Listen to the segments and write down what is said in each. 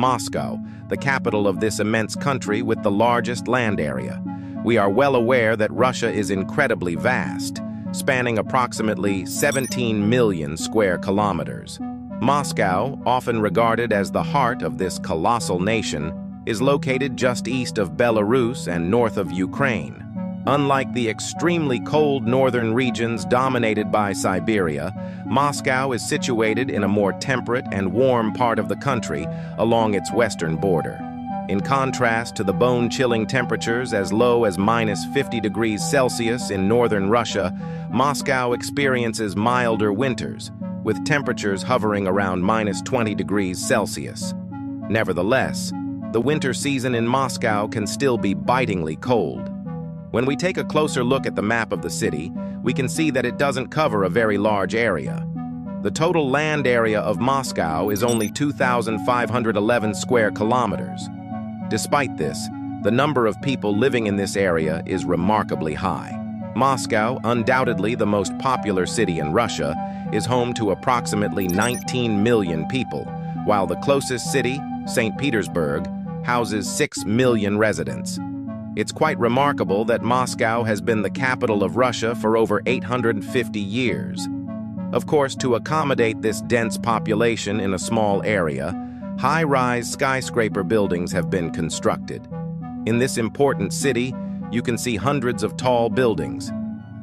Moscow, the capital of this immense country with the largest land area. We are well aware that Russia is incredibly vast, spanning approximately 17 million square kilometers. Moscow, often regarded as the heart of this colossal nation, is located just east of Belarus and north of Ukraine. Unlike the extremely cold northern regions dominated by Siberia, Moscow is situated in a more temperate and warm part of the country along its western border. In contrast to the bone-chilling temperatures as low as -50 degrees Celsius in northern Russia, Moscow experiences milder winters, with temperatures hovering around -20 degrees Celsius. Nevertheless, the winter season in Moscow can still be bitingly cold. When we take a closer look at the map of the city, we can see that it doesn't cover a very large area. The total land area of Moscow is only 2,511 square kilometers. Despite this, the number of people living in this area is remarkably high. Moscow, undoubtedly the most popular city in Russia, is home to approximately 19 million people, while the closest city, St. Petersburg, houses 6 million residents. It's quite remarkable that Moscow has been the capital of Russia for over 850 years. Of course, to accommodate this dense population in a small area, high-rise skyscraper buildings have been constructed. In this important city, you can see hundreds of tall buildings.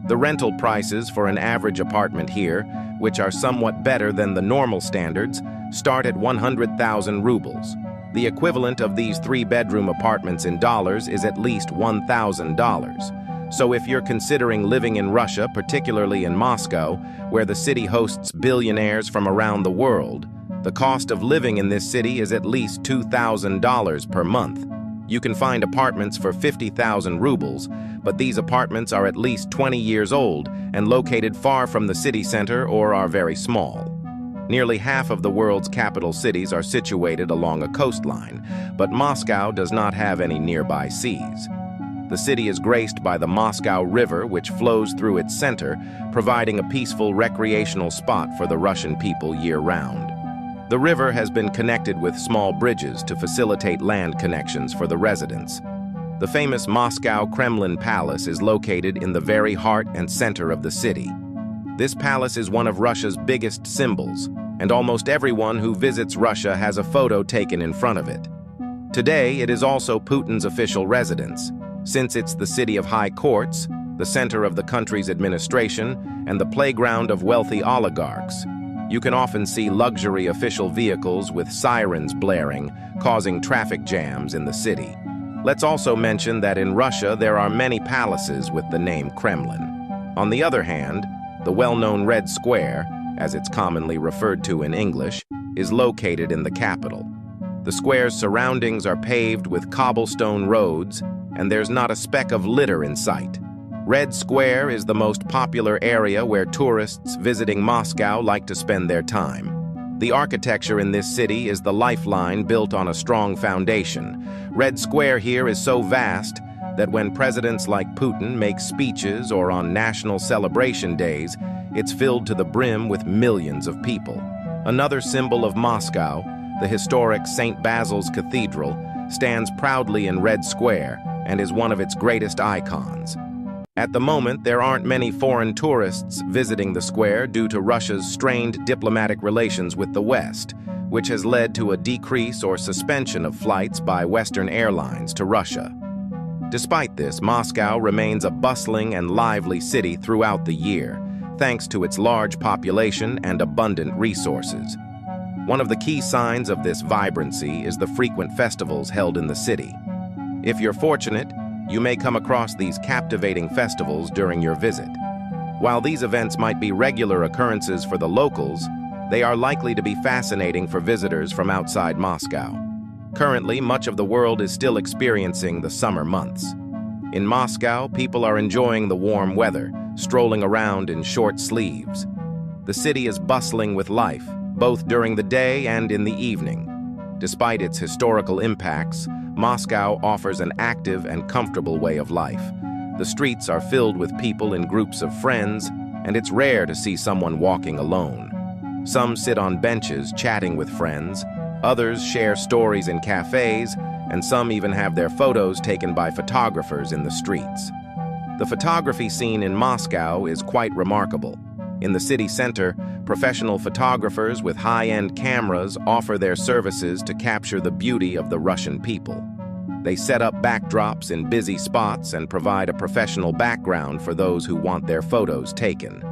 The rental prices for an average apartment here, which are somewhat better than the normal standards, start at 100,000 rubles. The equivalent of these 3-bedroom apartments in dollars is at least $1,000. So if you're considering living in Russia, particularly in Moscow, where the city hosts billionaires from around the world, the cost of living in this city is at least $2,000 per month. You can find apartments for 50,000 rubles, but these apartments are at least 20 years old and located far from the city center or are very small. Nearly half of the world's capital cities are situated along a coastline, but Moscow does not have any nearby seas. The city is graced by the Moscow River, which flows through its center, providing a peaceful recreational spot for the Russian people year-round. The river has been connected with small bridges to facilitate land connections for the residents. The famous Moscow Kremlin Palace is located in the very heart and center of the city. This palace is one of Russia's biggest symbols, and almost everyone who visits Russia has a photo taken in front of it. Today, it is also Putin's official residence, since it's the city of high courts, the center of the country's administration, and the playground of wealthy oligarchs. You can often see luxury official vehicles with sirens blaring, causing traffic jams in the city. Let's also mention that in Russia there are many palaces with the name Kremlin. On the other hand, the well-known Red Square, as it's commonly referred to in English, is located in the capital. The square's surroundings are paved with cobblestone roads, and there's not a speck of litter in sight. Red Square is the most popular area where tourists visiting Moscow like to spend their time. The architecture in this city is the lifeline built on a strong foundation. Red Square here is so vast that when presidents like Putin make speeches or on national celebration days, it's filled to the brim with millions of people. Another symbol of Moscow, the historic St. Basil's Cathedral, stands proudly in Red Square and is one of its greatest icons. At the moment, there aren't many foreign tourists visiting the square due to Russia's strained diplomatic relations with the West, which has led to a decrease or suspension of flights by Western airlines to Russia. Despite this, Moscow remains a bustling and lively city throughout the year, thanks to its large population and abundant resources. One of the key signs of this vibrancy is the frequent festivals held in the city. If you're fortunate, you may come across these captivating festivals during your visit. While these events might be regular occurrences for the locals, they are likely to be fascinating for visitors from outside Moscow. Currently, much of the world is still experiencing the summer months. In Moscow, people are enjoying the warm weather, strolling around in short sleeves. The city is bustling with life, both during the day and in the evening. Despite its historical impacts, Moscow offers an active and comfortable way of life. The streets are filled with people in groups of friends, and it's rare to see someone walking alone. Some sit on benches chatting with friends, Others share stories in cafes, and some even have their photos taken by photographers in the streets. The photography scene in Moscow is quite remarkable. In the city center, professional photographers with high-end cameras offer their services to capture the beauty of the Russian people. They set up backdrops in busy spots and provide a professional background for those who want their photos taken.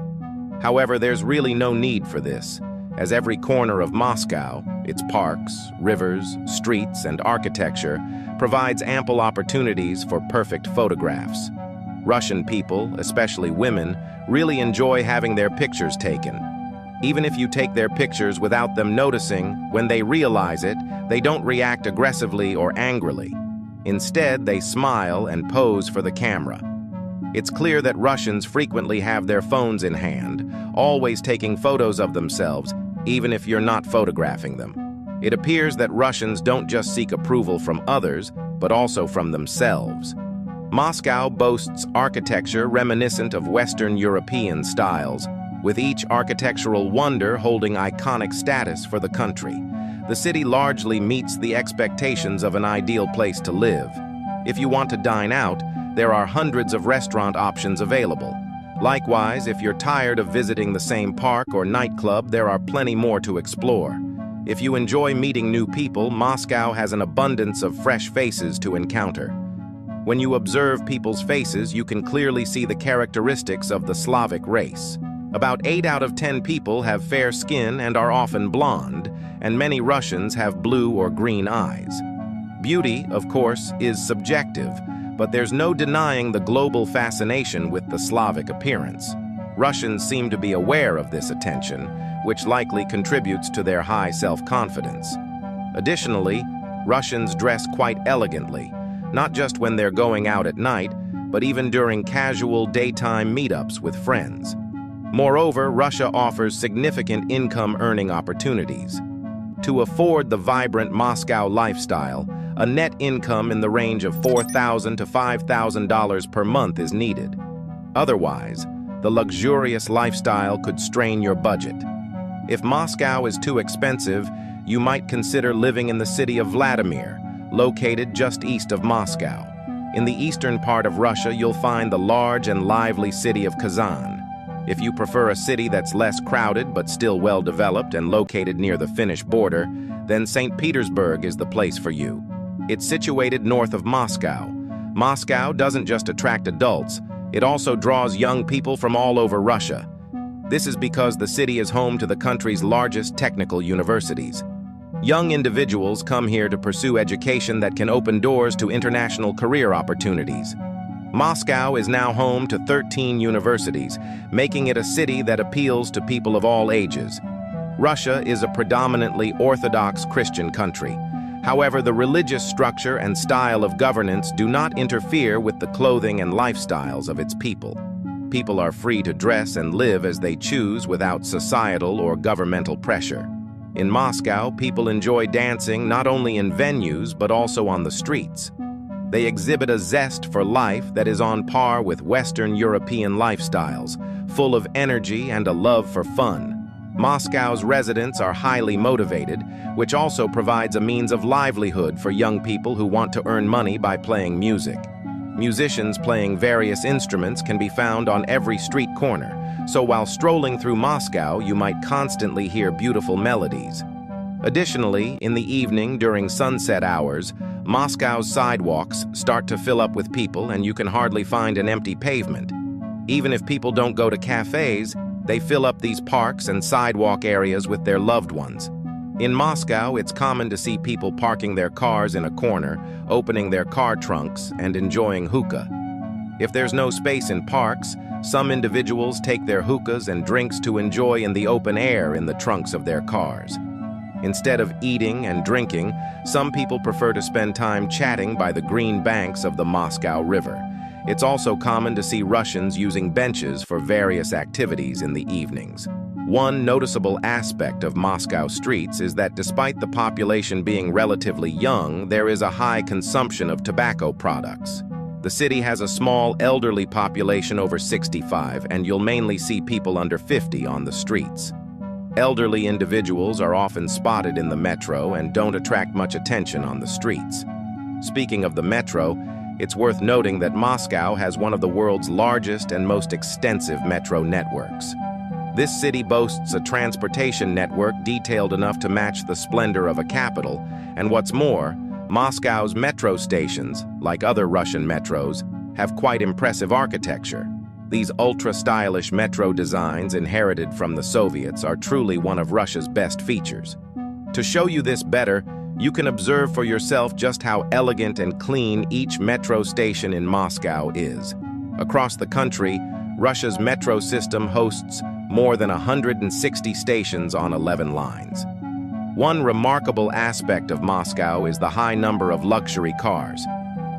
However, there's really no need for this, as every corner of Moscow, its parks, rivers, streets, and architecture, provides ample opportunities for perfect photographs. Russian people, especially women, really enjoy having their pictures taken. Even if you take their pictures without them noticing, when they realize it, they don't react aggressively or angrily. Instead, they smile and pose for the camera. It's clear that Russians frequently have their phones in hand, always taking photos of themselves, even if you're not photographing them. It appears that Russians don't just seek approval from others, but also from themselves. Moscow boasts architecture reminiscent of Western European styles, with each architectural wonder holding iconic status for the country. The city largely meets the expectations of an ideal place to live. If you want to dine out, there are hundreds of restaurant options available. Likewise, if you're tired of visiting the same park or nightclub, there are plenty more to explore. If you enjoy meeting new people, Moscow has an abundance of fresh faces to encounter. When you observe people's faces, you can clearly see the characteristics of the Slavic race. About 8 out of 10 people have fair skin and are often blonde, and many Russians have blue or green eyes. Beauty, of course, is subjective, but there's no denying the global fascination with the Slavic appearance. Russians seem to be aware of this attention, which likely contributes to their high self-confidence. Additionally, Russians dress quite elegantly, not just when they're going out at night, but even during casual daytime meetups with friends. Moreover, Russia offers significant income-earning opportunities. To afford the vibrant Moscow lifestyle, a net income in the range of $4,000 to $5,000 per month is needed. Otherwise, the luxurious lifestyle could strain your budget. If Moscow is too expensive, you might consider living in the city of Vladimir, located just east of Moscow. In the eastern part of Russia, you'll find the large and lively city of Kazan. If you prefer a city that's less crowded but still well-developed and located near the Finnish border, then St. Petersburg is the place for you. It's situated north of Moscow. Moscow doesn't just attract adults, it also draws young people from all over Russia. This is because the city is home to the country's largest technical universities. Young individuals come here to pursue education that can open doors to international career opportunities. Moscow is now home to 13 universities, making it a city that appeals to people of all ages. Russia is a predominantly Orthodox Christian country. However, the religious structure and style of governance do not interfere with the clothing and lifestyles of its people. People are free to dress and live as they choose without societal or governmental pressure. In Moscow, people enjoy dancing not only in venues but also on the streets. They exhibit a zest for life that is on par with Western European lifestyles, full of energy and a love for fun. Moscow's residents are highly motivated, which also provides a means of livelihood for young people who want to earn money by playing music. Musicians playing various instruments can be found on every street corner, so while strolling through Moscow, you might constantly hear beautiful melodies. Additionally, in the evening during sunset hours, Moscow's sidewalks start to fill up with people and you can hardly find an empty pavement. Even if people don't go to cafes, they fill up these parks and sidewalk areas with their loved ones. In Moscow, it's common to see people parking their cars in a corner, opening their car trunks, and enjoying hookah. If there's no space in parks, some individuals take their hookahs and drinks to enjoy in the open air in the trunks of their cars. Instead of eating and drinking, some people prefer to spend time chatting by the green banks of the Moscow River. It's also common to see Russians using benches for various activities in the evenings. One noticeable aspect of Moscow streets is that despite the population being relatively young, there is a high consumption of tobacco products. The city has a small elderly population over 65, and you'll mainly see people under 50 on the streets. Elderly individuals are often spotted in the metro and don't attract much attention on the streets. Speaking of the metro, it's worth noting that Moscow has one of the world's largest and most extensive metro networks. This city boasts a transportation network detailed enough to match the splendor of a capital, and what's more, Moscow's metro stations, like other Russian metros, have quite impressive architecture. These ultra-stylish metro designs inherited from the Soviets are truly one of Russia's best features. To show you this better, you can observe for yourself just how elegant and clean each metro station in Moscow is. Across the country, Russia's metro system hosts more than 160 stations on 11 lines. One remarkable aspect of Moscow is the high number of luxury cars.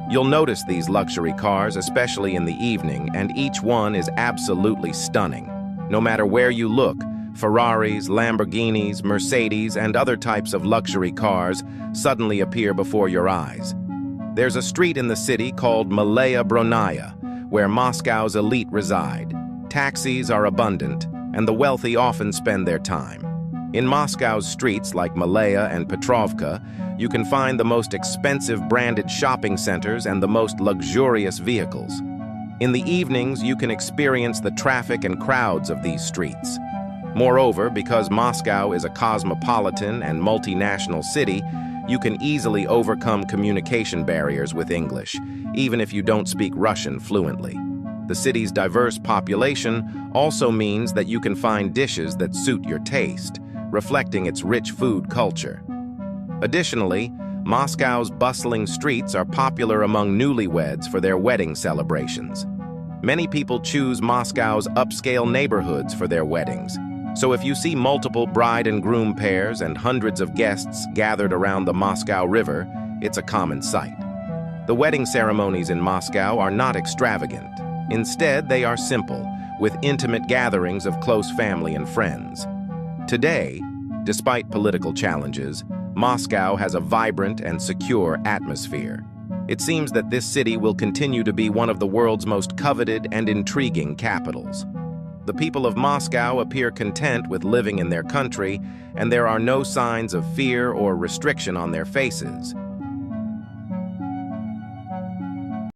You'll notice these luxury cars, especially in the evening, and each one is absolutely stunning. No matter where you look, Ferraris, Lamborghinis, Mercedes, and other types of luxury cars suddenly appear before your eyes. There's a street in the city called Malaya Bronaya, where Moscow's elite reside. Taxis are abundant, and the wealthy often spend their time. In Moscow's streets like Malaya and Petrovka, you can find the most expensive branded shopping centers and the most luxurious vehicles. In the evenings, you can experience the traffic and crowds of these streets. Moreover, because Moscow is a cosmopolitan and multinational city, you can easily overcome communication barriers with English, even if you don't speak Russian fluently. The city's diverse population also means that you can find dishes that suit your taste, reflecting its rich food culture. Additionally, Moscow's bustling streets are popular among newlyweds for their wedding celebrations. Many people choose Moscow's upscale neighborhoods for their weddings, so if you see multiple bride and groom pairs and hundreds of guests gathered around the Moscow River, it's a common sight. The wedding ceremonies in Moscow are not extravagant. Instead, they are simple, with intimate gatherings of close family and friends. Today, despite political challenges, Moscow has a vibrant and secure atmosphere. It seems that this city will continue to be one of the world's most coveted and intriguing capitals. The people of Moscow appear content with living in their country, and there are no signs of fear or restriction on their faces.